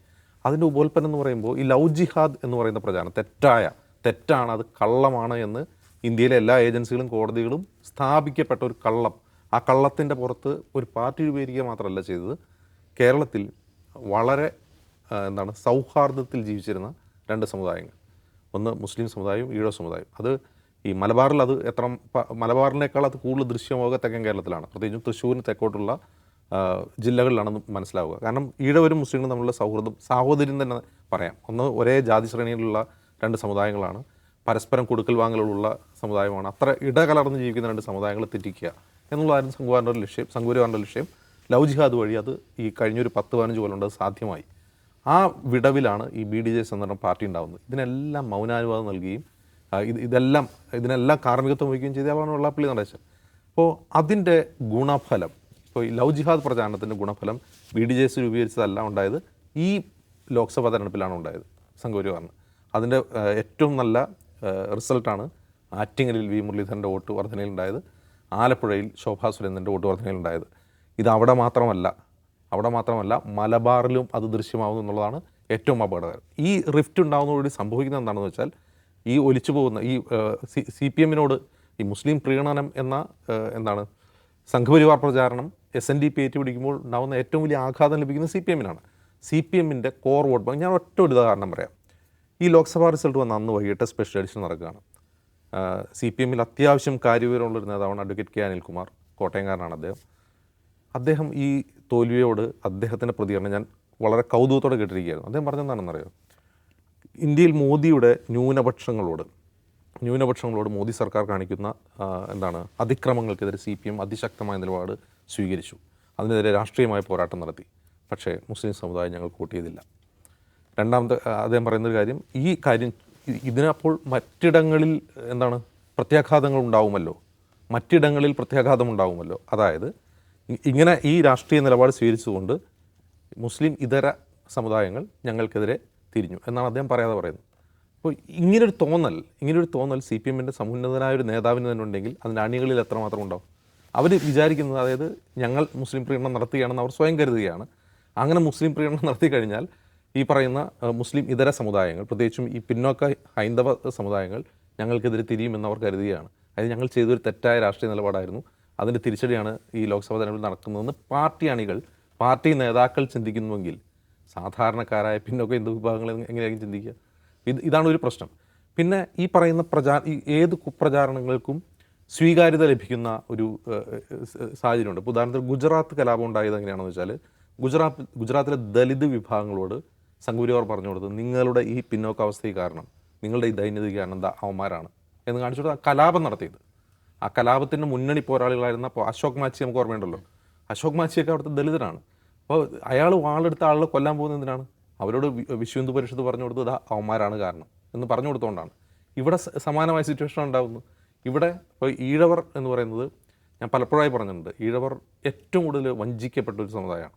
അതിൻ്റെ ഉപോൽപ്പന്നം എന്ന് പറയുമ്പോൾ ഈ ലവ് ജിഹാദ് എന്ന് പറയുന്ന പ്രചാരണം തെറ്റാണ്, അത് കള്ളമാണ് എന്ന് ഇന്ത്യയിലെ എല്ലാ ഏജൻസികളും കോടതികളും സ്ഥാപിക്കപ്പെട്ട ഒരു കള്ളം. ആ കള്ളത്തിൻ്റെ പുറത്ത് ഒരു പാർട്ടി രൂപീകരിക്കുക മാത്രമല്ല ചെയ്തത്, കേരളത്തിൽ വളരെ സൗഹാർദ്ദത്തിൽ ജീവിച്ചിരുന്ന രണ്ട് സമുദായങ്ങൾ, ഒന്ന് മുസ്ലിം സമുദായവും ഈഴവ സമുദായവും. അത് ഈ മലബാറിൽ മലബാറിനേക്കാൾ അത് കൂടുതൽ ദൃശ്യമാവുക തെക്കൻ കേരളത്തിലാണ്, പ്രത്യേകിച്ചും തൃശ്ശൂരിന് തെക്കോട്ടുള്ള ജില്ലകളിലാണെന്ന് മനസ്സിലാവുക. കാരണം ഈഴവരും മുസ്ലിങ്ങളും തമ്മിലുള്ള സാഹോദര്യം തന്നെ പറയാം. ഒന്ന് ഒരേ ജാതി ശ്രേണിയിലുള്ള രണ്ട് സമുദായങ്ങളാണ്, പരസ്പരം കൊടുക്കൽ വാങ്ങലുള്ള സമുദായമാണ്. അത്ര ഇടകലർന്ന് ജീവിക്കുന്ന രണ്ട് സമുദായങ്ങളെ തെറ്റിക്കുക എന്നുള്ളതായിരുന്നു സംഘപരിവാറിൻ്റെ ലക്ഷ്യം. ലവ് ജിഹാദ് വഴി അത് ഈ കഴിഞ്ഞൊരു 10-15 കൊല്ലം കൊണ്ട് അത് സാധ്യമായി. ആ വിടവിലാണ് ഈ BDJS എന്ന പാർട്ടി ഉണ്ടാകുന്നത്. ഇതിനെല്ലാം മൗനാനുവാദം നൽകുകയും ഇതിനെല്ലാം കാർമ്മികത്വം വഹിക്കുകയും ചെയ്ത ആളാണ് വെള്ളാപ്പള്ളി നടേശൻ. അപ്പോൾ അതിൻ്റെ ഗുണഫലം, ഇപ്പോൾ ഈ ലവ് ജിഹാദ് പ്രചാരണത്തിൻ്റെ ഗുണഫലം BDJS രൂപീകരിച്ചതല്ല ഉണ്ടായത്, ഈ ലോക്സഭാ തെരഞ്ഞെടുപ്പിലാണ് ഉണ്ടായത് സംഘപരിവാറിന്. അതിൻ്റെ ഏറ്റവും നല്ല റിസൾട്ടാണ് ആറ്റിങ്ങലിൽ V മുരളീധരൻ്റെ വോട്ട് വർധനയിലുണ്ടായത്, ആലപ്പുഴയിൽ ശോഭാ സുരേന്ദ്രൻ്റെ വോട്ട് വർധനയിലുണ്ടായത്. ഇത് അവിടെ മാത്രമല്ല മലബാറിലും അത് ദൃശ്യമാവുന്നു എന്നുള്ളതാണ് ഏറ്റവും അപകടകരം. ഈ റിഫ്റ്റ് ഉണ്ടാകുന്നതോടുകൂടി സംഭവിക്കുന്നത് എന്താണെന്ന് വെച്ചാൽ, ഈ ഒലിച്ചു പോകുന്ന ഈ CPM-നോട് ഈ മുസ്ലിം പ്രീണനം എന്ന സംഘപരിവാർ പ്രചാരണം SNDP ഏറ്റുപിടിക്കുമ്പോൾ ഉണ്ടാകുന്ന ഏറ്റവും വലിയ ആഘാതം ലഭിക്കുന്നത് CPM-നാണ്. CPM-ൻ്റെ കോർ വോട്ട് ബാങ്ക്. ഞാൻ ഒറ്റ ഒരു ഉദാഹരണം പറയാം. ഈ ലോക്സഭാ റിസൾട്ട് വന്ന അന്ന് വൈകിട്ട് സ്പെഷ്യൽ എഡിഷൻ നടക്കുകയാണ്. CPM-ൽ അത്യാവശ്യം കാര്യവിവരമുള്ളൊരു നേതാവാണ് അഡ്വക്കേറ്റ് K അനിൽകുമാർ, കോട്ടയംകാരനാണ് അദ്ദേഹം ഈ തോൽവിയോട് അദ്ദേഹത്തിൻ്റെ പ്രതികരണം ഞാൻ വളരെ കൗതുകത്തോടെ കേട്ടിരിക്കുകയായിരുന്നു. അദ്ദേഹം പറഞ്ഞെന്താണെന്നറിയോ? ഇന്ത്യയിൽ മോദിയുടെ ന്യൂനപക്ഷങ്ങളോട് മോദി സർക്കാർ കാണിക്കുന്ന അതിക്രമങ്ങൾക്കെതിരെ CPM അതിശക്തമായ നിലപാട് സ്വീകരിച്ചു. അതിനെതിരെ രാഷ്ട്രീയമായ പോരാട്ടം നടത്തി. പക്ഷേ മുസ്ലിം സമുദായം ഞങ്ങൾ വോട്ട് ചെയ്തില്ല. രണ്ടാമത്തെ അദ്ദേഹം പറയുന്നൊരു കാര്യം, ഇതിനപ്പോൾ മറ്റിടങ്ങളിൽ പ്രത്യാഘാതങ്ങൾ ഉണ്ടാവുമല്ലോ. മറ്റിടങ്ങളിൽ പ്രത്യാഘാതം ഉണ്ടാകുമല്ലോ. അതായത് ഇങ്ങനെ ഈ രാഷ്ട്രീയ നിലപാട് സ്വീകരിച്ചുകൊണ്ട് മുസ്ലിം ഇതര സമുദായങ്ങൾ ഞങ്ങൾക്കെതിരെ തിരിഞ്ഞു എന്നാണ് അദ്ദേഹം പറയാതെ പറയുന്നത്. അപ്പോൾ ഇങ്ങനൊരു തോന്നൽ സി പി എമ്മിൻ്റെ സമുന്നതനായ ഒരു നേതാവിന് തന്നെ ഉണ്ടെങ്കിൽ അതിൻ്റെ അണികളിൽ എത്രമാത്രം ഉണ്ടാവും? അവർ വിചാരിക്കുന്നത്, അതായത് ഞങ്ങൾ മുസ്ലിം പ്രീണനം നടത്തുകയാണെന്ന് അവർ സ്വയം കരുതുകയാണ്. അങ്ങനെ മുസ്ലിം പ്രീണനം നടത്തി കഴിഞ്ഞാൽ ഈ പറയുന്ന മുസ്ലിം ഇതര സമുദായങ്ങൾ, പ്രത്യേകിച്ചും ഈ പിന്നോക്ക ഹൈന്ദവ സമുദായങ്ങൾ ഞങ്ങൾക്കെതിരെ തിരിയുമെന്ന് അവർ കരുതുകയാണ്. അതായത് ഞങ്ങൾ ചെയ്തൊരു തെറ്റായ രാഷ്ട്രീയ നിലപാടായിരുന്നു, അതിൻ്റെ തിരിച്ചടിയാണ് ഈ ലോക്സഭാ തെരഞ്ഞെടുപ്പിൽ നടക്കുന്നതെന്ന് പാർട്ടി അണികൾ, പാർട്ടി നേതാക്കൾ ചിന്തിക്കുന്നുവെങ്കിൽ സാധാരണക്കാരായ പിന്നോക്ക ഹിന്ദു വിഭാഗങ്ങൾ എങ്ങനെയായിരിക്കും ചിന്തിക്കുക? ഇതാണ് ഒരു പ്രശ്നം. പിന്നെ ഈ പറയുന്ന ഏത് കുപ്രചാരണങ്ങൾക്കും സ്വീകാര്യത ലഭിക്കുന്ന ഒരു സാഹചര്യമുണ്ട്. ഇപ്പോൾ ഉദാഹരണത്തിന് ഗുജറാത്ത് കലാപം ഉണ്ടായത് എങ്ങനെയാണെന്ന് വെച്ചാൽ, ഗുജറാത്തിലെ ദലിത് വിഭാഗങ്ങളോട് സംഘപരിവാർ പറഞ്ഞു കൊടുത്തത് നിങ്ങളുടെ ഈ പിന്നോക്കാവസ്ഥയ്ക്ക് കാരണം, നിങ്ങളുടെ ഈ ദൈന്യതയ്ക്ക് കാരണം എന്താ അവന്മാരാണ് എന്ന് കാണിച്ചിട്ട് ആ കലാപം നടത്തിയത്. ആ കലാപത്തിൻ്റെ മുന്നണി പോരാളികളായിരുന്ന അപ്പോൾ അശോക് മാച്ചി നമുക്ക് ഓർമ്മയുണ്ടല്ലോ. അശോക് മാച്ചിയൊക്കെ അവിടുത്തെ ദലിതരാണ്. അപ്പോൾ അയാൾ വാളെടുത്ത ആളെ കൊല്ലാൻ പോകുന്നത് എന്തിനാണ്? അവരോട് വിശ്വ ഹിന്ദു പരിഷത്ത് പറഞ്ഞു കൊടുത്തത് അവന്മാരാണ് കാരണം എന്ന് പറഞ്ഞു കൊടുത്തുകൊണ്ടാണ്. ഇവിടെ സമാനമായ സിറ്റുവേഷൻ ഉണ്ടാകുന്നു. ഇവിടെ ഇപ്പോൾ ഈഴവർ എന്ന് പറയുന്നത് ഞാൻ പലപ്പോഴായി പറഞ്ഞിട്ടുണ്ട്, ഈഴവർ ഏറ്റവും കൂടുതൽ വഞ്ചിക്കപ്പെട്ട ഒരു സമുദായമാണ്.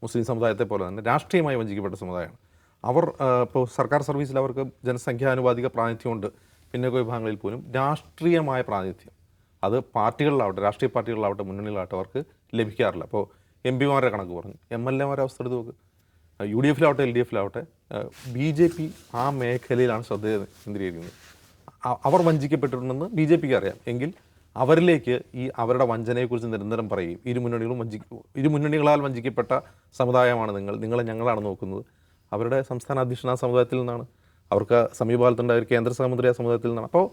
മുസ്ലിം സമുദായത്തെ പോലെ തന്നെ രാഷ്ട്രീയമായി വഞ്ചിക്കപ്പെട്ട സമുദായമാണ്. അവർ ഇപ്പോൾ സർക്കാർ സർവീസിൽ അവർക്ക് ജനസംഖ്യാനുപാതിക പ്രാതിനിധ്യമുണ്ട്. പിന്നോക്ക വിഭാഗങ്ങളിൽ പോലും രാഷ്ട്രീയമായ പ്രാതിനിധ്യം അത് പാർട്ടികളിലാവട്ടെ, രാഷ്ട്രീയ പാർട്ടികളിലാവട്ടെ, മുന്നണികളാവട്ടെ അവർക്ക് ലഭിക്കാറില്ല. അപ്പോൾ എം പിമാരുടെ കണക്ക് പറഞ്ഞു, എം എൽ എമാരെ അവസ്ഥ എടുത്ത് നോക്ക്. യു ഡി എഫിലാവട്ടെ എൽ ഡി എഫിലാവട്ടെ ബി ജെ പി ആ മേഖലയിലാണ് ശ്രദ്ധ കേന്ദ്രീകരിക്കുന്നത്. അവർ വഞ്ചിക്കപ്പെട്ടിട്ടുണ്ടെന്ന് ബി ജെ പിക്ക് അറിയാം. എങ്കിൽ അവരിലേക്ക് ഈ അവരുടെ വഞ്ചനയെക്കുറിച്ച് നിരന്തരം പറയും. ഇരു മുന്നണികളാൽ വഞ്ചിക്കപ്പെട്ട സമുദായമാണ് നിങ്ങളെ ഞങ്ങളാണ് നോക്കുന്നത്. അവരുടെ സംസ്ഥാന അധ്യക്ഷൻ ആ സമുദായത്തിൽ നിന്നാണ്, അവർക്ക് സമീപകാലത്തുണ്ടായ ഒരു കേന്ദ്ര സഹമന്ത്രി ആ സമുദായത്തിൽ നിന്നാണ്. അപ്പോൾ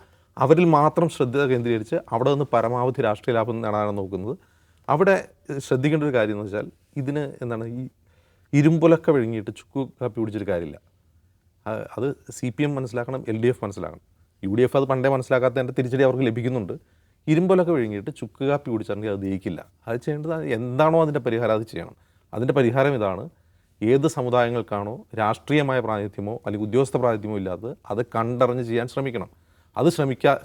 അവരിൽ മാത്രം ശ്രദ്ധ കേന്ദ്രീകരിച്ച് അവിടെ നിന്ന് പരമാവധി രാഷ്ട്രീയ ലാഭം നേടാനാണ് നോക്കുന്നത്. അവിടെ ശ്രദ്ധിക്കേണ്ട ഒരു കാര്യം എന്ന് വെച്ചാൽ, ഇതിന് എന്താണ് ഈ ഇരുമ്പുലക്ക വിഴുങ്ങിയിട്ട് ചുക്ക് കാപ്പി പിടിച്ചൊരു കാര്യമില്ല. അത് സി പി എം മനസ്സിലാക്കണം, എൽ ഡി എഫ് മനസ്സിലാക്കണം. യു ഡി എഫ് അത് പണ്ടേ മനസ്സിലാക്കാത്തതിൻ്റെ തിരിച്ചടി അവർക്ക് ലഭിക്കുന്നുണ്ട്. ഇരുമ്പലൊക്കെ വിഴുങ്ങിയിട്ട് ചുക്ക് കാപ്പി കുടിച്ചാണെങ്കിൽ അത് ജയിക്കില്ല. അത് ചെയ്യേണ്ടത് എന്താണോ അതിൻ്റെ പരിഹാരം അത് ചെയ്യണം. അതിൻ്റെ പരിഹാരം ഇതാണ്: ഏത് സമുദായങ്ങൾക്കാണോ രാഷ്ട്രീയമായ പ്രാതിനിധ്യമോ അല്ലെങ്കിൽ ഉദ്യോഗസ്ഥ പ്രാതിനിധ്യമോ ഇല്ലാത്തത് അത് കണ്ടറിഞ്ഞ് ചെയ്യാൻ ശ്രമിക്കണം. അത്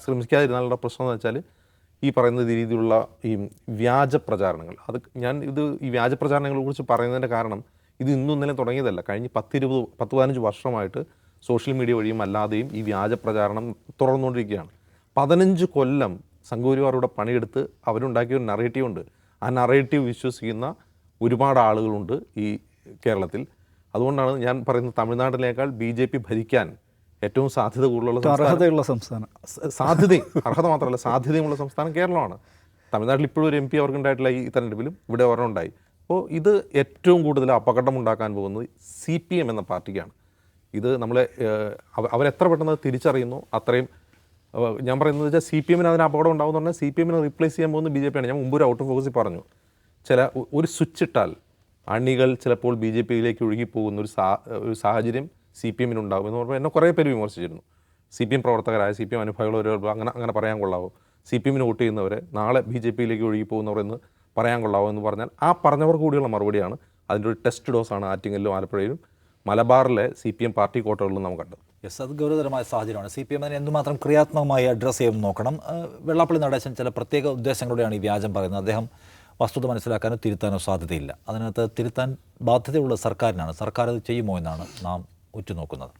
ശ്രമിക്കാതിരുന്നാലുള്ള പ്രശ്നം എന്ന് വെച്ചാൽ ഈ പറയുന്ന രീതിയിലുള്ള ഈ വ്യാജ പ്രചാരണങ്ങൾ. ഈ വ്യാജ പ്രചാരണങ്ങളെ കുറിച്ച് പറയുന്നതിൻ്റെ കാരണം ഇത് ഇന്നും ഇന്നലെ തുടങ്ങിയതല്ല. കഴിഞ്ഞ് 10-15 വർഷമായിട്ട് സോഷ്യൽ മീഡിയ വഴിയും അല്ലാതെയും ഈ വ്യാജ പ്രചാരണം തുടർന്നുകൊണ്ടിരിക്കുകയാണ്. 15 കൊല്ലം സംഘപരിവാറുടെ പണിയെടുത്ത് അവരുണ്ടാക്കിയ ഒരു നറേറ്റീവ് ഉണ്ട്. ആ നറേറ്റീവ് വിശ്വസിക്കുന്ന ഒരുപാട് ആളുകളുണ്ട് ഈ കേരളത്തിൽ. അതുകൊണ്ടാണ് ഞാൻ പറയുന്നത്, തമിഴ്നാട്ടിലേക്കാൾ BJP ഭരിക്കാൻ ഏറ്റവും സാധ്യത കൂടുതലുള്ള അർഹതയുള്ള സംസ്ഥാനം, അർഹത മാത്രമല്ല സാധ്യതയുമുള്ള സംസ്ഥാനം കേരളമാണ്. തമിഴ്നാട്ടിൽ ഇപ്പോഴും ഒരു MP അവർക്ക് ഉണ്ടായിട്ടില്ല. ഈ തെരഞ്ഞെടുപ്പിലും ഇവിടെ ഒരെണ്ണം ഉണ്ടായി. അപ്പോൾ ഇത് ഏറ്റവും കൂടുതൽ അപകടമുണ്ടാക്കാൻ പോകുന്നത് CPM എന്ന പാർട്ടിക്കാണ്. ഇത് നമ്മളെ അവരെത്ര പെട്ടെന്ന് തിരിച്ചറിയുന്നു അത്രയും ഞാൻ പറയുന്നത് വെച്ചാൽ CPM അതിന് അപകടം ഉണ്ടാകുമെന്ന് പറഞ്ഞാൽ CPM റീപ്ലേസ് ചെയ്യാൻ പോകുന്നത് BJP ആണ്. ഞാൻ മുമ്പ് ഒരു ഔട്ട് ഓഫ് ഫോക്കസിൽ പറഞ്ഞു, ഒരു സ്വിച്ച് ഇട്ടാൽ അണികൾ ചിലപ്പോൾ BJPയിലേക്ക് ഒഴുകിപ്പോകുന്ന ഒരു സാഹചര്യം CPM ഉണ്ടാകും എന്ന് പറഞ്ഞാൽ എന്നെ കുറേ പേര് വിമർശിച്ചിരുന്നു. CPM പ്രവർത്തകരായ CPM അനുഭാവികളൊരു അങ്ങനെ പറയാൻ കൊള്ളാവോ? CPM വോട്ട് ചെയ്യുന്നവരെ നാളെ BJPയിലേക്ക് ഒഴുകിപ്പോകുന്നവർ എന്ന് പറയാൻ കൊള്ളാവോ എന്ന് പറഞ്ഞാൽ ആ പറഞ്ഞവർ കൂടിയുള്ള മറുപടിയാണ്. അതിൻ്റെ ഒരു ടെസ്റ്റ് ഡോസാണ് ആറ്റിങ്ങലിലും ആലപ്പുഴയിലും മലബാറിലെ CPM പാർട്ടി കോട്ടകളിലും നാം കണ്ടത്. യെസ്, അത് ഗൗരവതരമായ സാഹചര്യമാണ്. CPM അതിനെ എന്തുമാത്രം ക്രിയാത്മകമായി അഡ്രസ്സ് ചെയ്യുമെന്ന് നോക്കണം. വെള്ളാപ്പള്ളി നടേശൻ ചില പ്രത്യേക ഉദ്ദേശങ്ങളോടെയാണ് ഈ വ്യാജം പറയുന്നത്. അദ്ദേഹം വസ്തുത മനസ്സിലാക്കാനോ തിരുത്താനോ സാധ്യതയില്ല. അതിനകത്ത് തിരുത്താൻ ബാധ്യതയുള്ള സർക്കാരിനാണ്. സർക്കാർ അത് ചെയ്യുമോ എന്നാണ് നാം ഉറ്റുനോക്കുന്നത്.